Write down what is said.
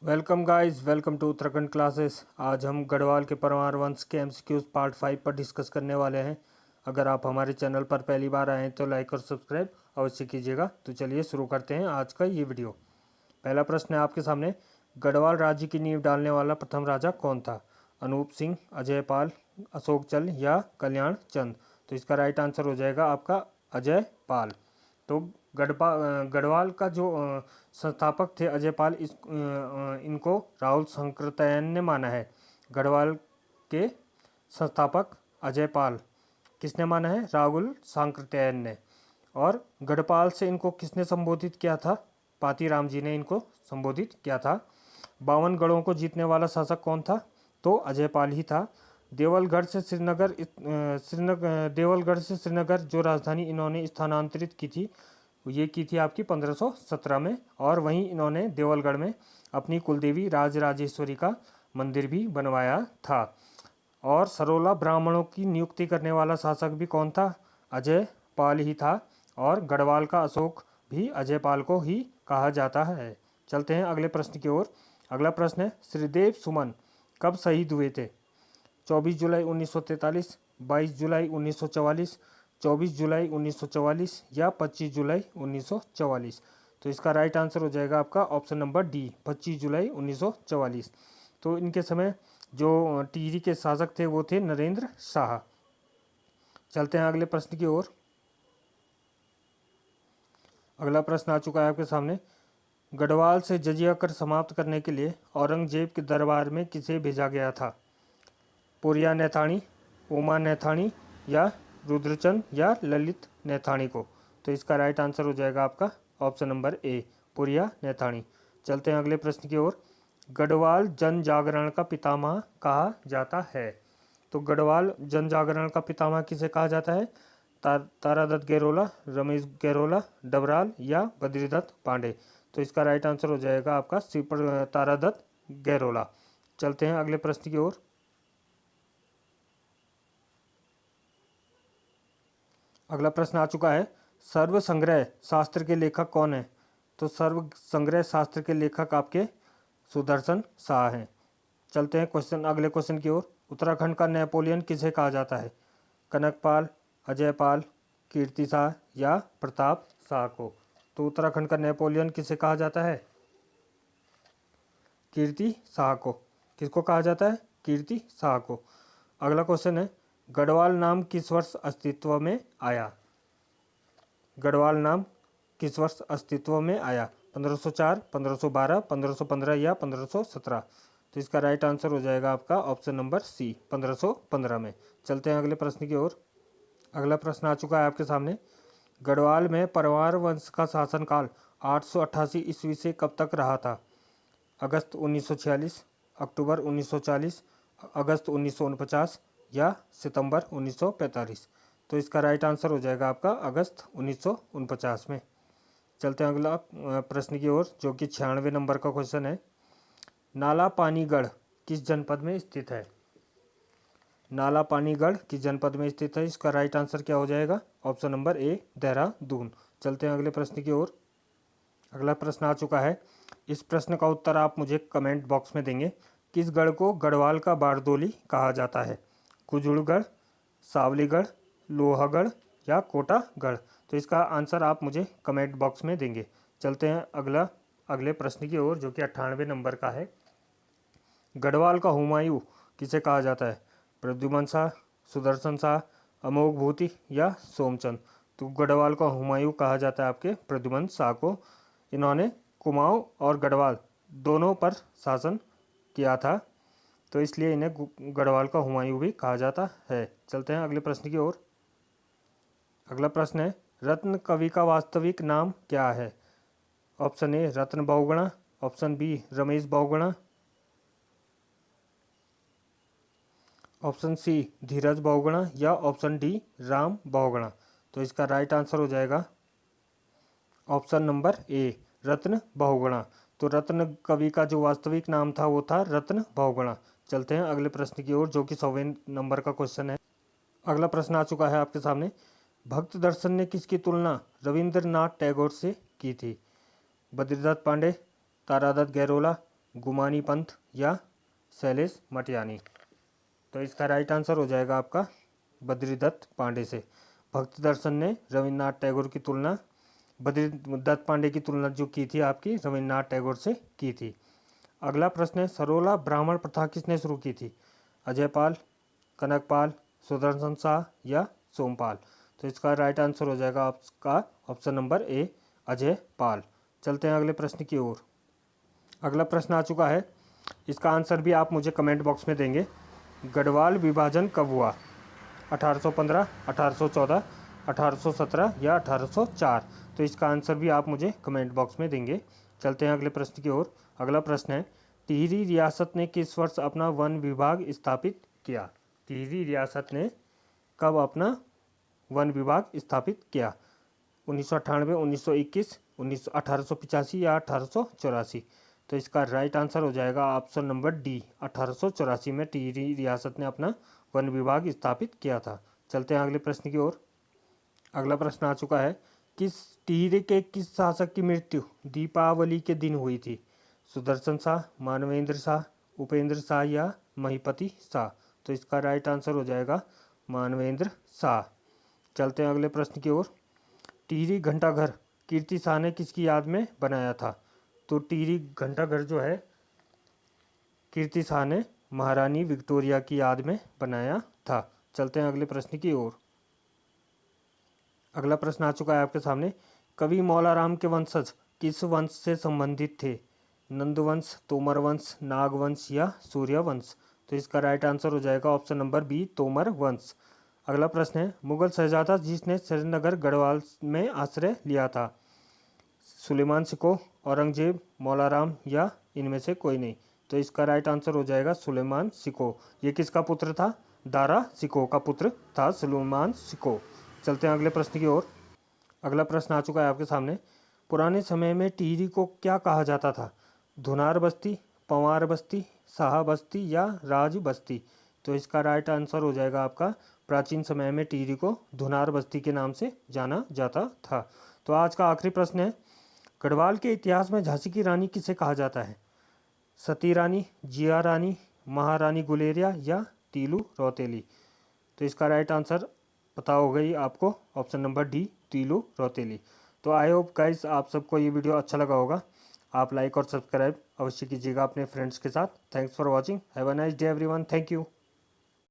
Welcome guys, welcome to Uttarakhand classes. आज हम गढ़वाल के परमार वंश के एमसीक्यूज पार्ट 5 पर डिस्कस करने वाले हैं। अगर आप हमारे चैनल पर पहली बार आए हैं तो लाइक और सब्सक्राइब अवश्य कीजिएगा। तो चलिए शुरू करते हैं आज का ये वीडियो। पहला प्रश्न है आपके सामने, गढ़वाल राज्य की नींव डालने वाला प्रथम राजा कौन था? अनूप सिंह, अजय पाल, अशोक चल या कल्याण चंद? तो इसका राइट आंसर हो जाएगा आपका अजय पाल। तो गढ़वाल का जो संस्थापक थे अजय पाल, इनको राहुल शंकरतयन ने माना है। गढ़वाल के संस्थापक अजय पाल किसने माना है? राहुल शंकरतयन ने। और गढ़पाल से इनको किसने संबोधित किया था? पातीराम जी ने इनको संबोधित किया था। 52 गढ़ों को जीतने वाला शासक कौन था? तो अजय पाल ही था। देवलगढ़ से श्रीनगर जो राजधानी इन्होंने स्थानांतरित की थी, ये की थी आपकी 1517 में। और वहीं इन्होंने देवलगढ़ में अपनी कुलदेवी राजराजेश्वरी का मंदिर भी बनवाया था। और सरोला ब्राह्मणों की नियुक्ति करने वाला शासक भी कौन था? अजय पाल ही था। और गढ़वाल का अशोक भी अजय पाल को ही कहा जाता है। चलते हैं अगले प्रश्न की ओर। अगला प्रश्न है, श्रीदेव सुमन कब शहीद हुए थे? 24 जुलाई 1943, 22 जुलाई 1944, 24 जुलाई 1944 या 25 जुलाई 1944? तो इसका राइट आंसर हो जाएगा आपका ऑप्शन नंबर डी, 25 जुलाई 1944। तो इनके समय जो टिहरी के शासक थे वो थे नरेंद्र शाह। चलते हैं अगले प्रश्न की ओर। अगला प्रश्न आ चुका है आपके सामने, गढ़वाल से जजिया कर समाप्त करने के लिए औरंगजेब के दरबार में किसे भेजा गया था? पुरिया नैथाणी, उमा नैथाणी या रुद्रचंद या ललित नैथाणी को? तो इसका राइट आंसर हो जाएगा आपका ऑप्शन नंबर ए, पुरिया नैथाणी। चलते हैं अगले प्रश्न की ओर। गढ़वाल जन जागरण का पितामह कहा जाता है? तो गढ़वाल जन जागरण का पितामह किसे कहा जाता है? तारादत्त गैरोला, रमेश गैरोला, डबराल या बद्रीदत्त पांडे? तो इसका राइट आंसर हो जाएगा आपका तारादत्त गैरोला। चलते हैं अगले प्रश्न की ओर। अगला प्रश्न आ चुका है, सर्व संग्रह शास्त्र के लेखक कौन है? तो सर्व संग्रह शास्त्र के लेखक आपके सुदर्शन शाह हैं। चलते हैं अगले क्वेश्चन की ओर। उत्तराखंड का नेपोलियन किसे कहा जाता है? कनकपाल, अजय पाल, कीर्ति शाह या प्रताप शाह को? तो उत्तराखंड का नेपोलियन किसे कहा जाता है? कीर्ति शाह को। किसको कहा जाता है? कीर्ति शाह को। अगला क्वेश्चन है, गढ़वाल नाम किस वर्ष अस्तित्व में आया? गढ़वाल नाम किस वर्ष अस्तित्व में आया? 1504, 1512, 1515 या 1517? तो इसका राइट आंसर हो जाएगा आपका ऑप्शन नंबर सी, 1515 में। चलते हैं अगले प्रश्न की ओर। अगला प्रश्न आ चुका है आपके सामने, गढ़वाल में परमार वंश का शासनकाल 888 ईस्वी से कब तक रहा था? अगस्त 1946, अक्टूबर 1940, अगस्त 1949 या सितंबर 1945? तो इसका राइट आंसर हो जाएगा आपका अगस्त 1949 में। चलते हैं अगला प्रश्न की ओर, जो कि 96 नंबर का क्वेश्चन है। नाला पानीगढ़ किस जनपद में स्थित है? नाला पानीगढ़ किस जनपद में स्थित है? इसका राइट आंसर क्या हो जाएगा? Option number A, Dehradun. चलते हैं अगले प्रश्न की ओर। अगला प्रश्न आ चुका है, इस प्रश्न का उत्तर आप मुझे कमेंट बॉक्स में देंगे। किस गढ़ को गढ़वाल का बारदोली कहा जाता है? कुजूड़गढ़, सावलीगढ़, लोहागढ़ या कोटागढ़? तो इसका आंसर आप मुझे कमेंट बॉक्स में देंगे। चलते हैं अगले प्रश्न की ओर, जो कि 98 नंबर का है। गढ़वाल का हुमायूं किसे कहा जाता है? प्रद्युमन शाह, सुदर्शन शाह, अमोघ भूति या सोमचंद? तो गढ़वाल का हुमायूं कहा जाता है आपके प्रद्युमन शाह को। इन्होंने कुमाऊं और गढ़वाल दोनों पर शासन किया था, तो इसलिए इन्हें गढ़वाल का हुमायूं भी कहा जाता है। चलते हैं अगले प्रश्न की ओर। अगला प्रश्न है, रत्न कवि का वास्तविक नाम क्या है? Option A Ratna Bahuguna, option B Ramesh Bahuguna, option C Dheeraj Bahuguna या ऑप्शन डी राम बहुगुणा? तो इसका राइट आंसर हो जाएगा option number A, Ratna Bahuguna. तो रत्न कवि का जो वास्तविक नाम था वो था रत्न बहुगुणा। चलते हैं अगले प्रश्न की ओर, जो कि 100वें नंबर का क्वेश्चन है। अगला प्रश्न आ चुका है आपके सामने, भक्त दर्शन ने किसकी तुलना रविंद्रनाथ टैगोर से की थी? बद्रीदत्त पांडे, तारादत्त गैरोला, गुमानी पंथ या शैलेश मटियानी। तो इसका राइट आंसर हो जाएगा आपका बद्रीदत्त पांडे से। भक्त दर्शन ने रविन्द्रनाथ टैगोर की तुलना, बद्रीदत्त पांडे की तुलना जो की थी आपकी रविन्द्रनाथ टैगोर से की थी। अगला प्रश्न है, सरोला ब्राह्मण प्रथा किसने शुरू की थी? अजयपाल, कनकपाल, सुदर्शन शाह या सोमपाल। तो इसका राइट आंसर हो जाएगा आपका ऑप्शन नंबर ए, अजयपाल। चलते हैं अगले प्रश्न की ओर। अगला प्रश्न आ चुका है, इसका आंसर भी आप मुझे कमेंट बॉक्स में देंगे। गढ़वाल विभाजन कब हुआ? 1815, 1814, 1817 या 1804। तो इसका आंसर भी आप मुझे कमेंट बॉक्स में देंगे। चलते हैं अगले प्रश्न की ओर। अगला प्रश्न है, टिहरी रियासत ने किस वर्ष अपना वन विभाग स्थापित किया? टिहरी रियासत ने कब अपना वन विभाग स्थापित किया? 1998, 1921, 1885 या 1884। तो इसका राइट आंसर हो जाएगा ऑप्शन नंबर डी, 1884 में टिहरी रियासत ने अपना वन विभाग स्थापित किया था। चलते हैं अगले प्रश्न की ओर। अगला प्रश्न आ चुका है, टिहरी के किस शासक की मृत्यु दीपावली के दिन हुई थी? सुदर्शन शाह, मानवेंद्र शाह, उपेंद्र शाह या महिपति शाह। तो इसका राइट आंसर हो जाएगा मानवेंद्र शाह। चलते हैं अगले प्रश्न की ओर। टिहरी घंटाघर कीर्ति शाह ने किसकी याद में बनाया था? तो टिहरी घंटाघर जो है कीर्ति शाह ने महारानी विक्टोरिया की याद में बनाया था। चलते हैं अगले प्रश्न की ओर। अगला प्रश्न आ चुका है आपके सामने, कवि मौलाराम के वंशज किस वंश से संबंधित थे? नंदवंश, तोमर वंश, नागवंश या सूर्यवंश। तो इसका राइट आंसर हो जाएगा ऑप्शन नंबर बी, तोमर वंश। अगला प्रश्न है, मुगल शहजादा जिसने श्रीनगर गढ़वाल में आश्रय लिया था? सुलेमान सिको, औरंगजेब, मौलाराम या इनमें से कोई नहीं। तो इसका राइट आंसर हो जाएगा सुलेमान सिको। ये किसका पुत्र था? दारा सिको का पुत्र था सुलेमान सिको। चलते हैं अगले प्रश्न की ओर। अगला प्रश्न आ चुका है आपके सामने, पुराने समय में टिहरी को क्या कहा जाता था? धुनार बस्ती, पंवार बस्ती, शाह बस्ती या राज बस्ती। तो इसका राइट आंसर हो जाएगा आपका, प्राचीन समय में टिहरी को धुनार बस्ती के नाम से जाना जाता था। तो आज का आखिरी प्रश्न है, गढ़वाल के इतिहास में झांसी की रानी किसे कहा जाता है? सती रानी, जिया रानी, महारानी गुलेरिया या तीलू रौतेली। तो इसका राइट आंसर पता हो गई आपको, option number D, Teelu Rauteli. तो आई होप गाइस आप सबको ये वीडियो अच्छा लगा होगा। आप लाइक और सब्सक्राइब अवश्य कीजिएगा अपने फ्रेंड्स के साथ। Thanks for watching, have a nice day everyone, thank you.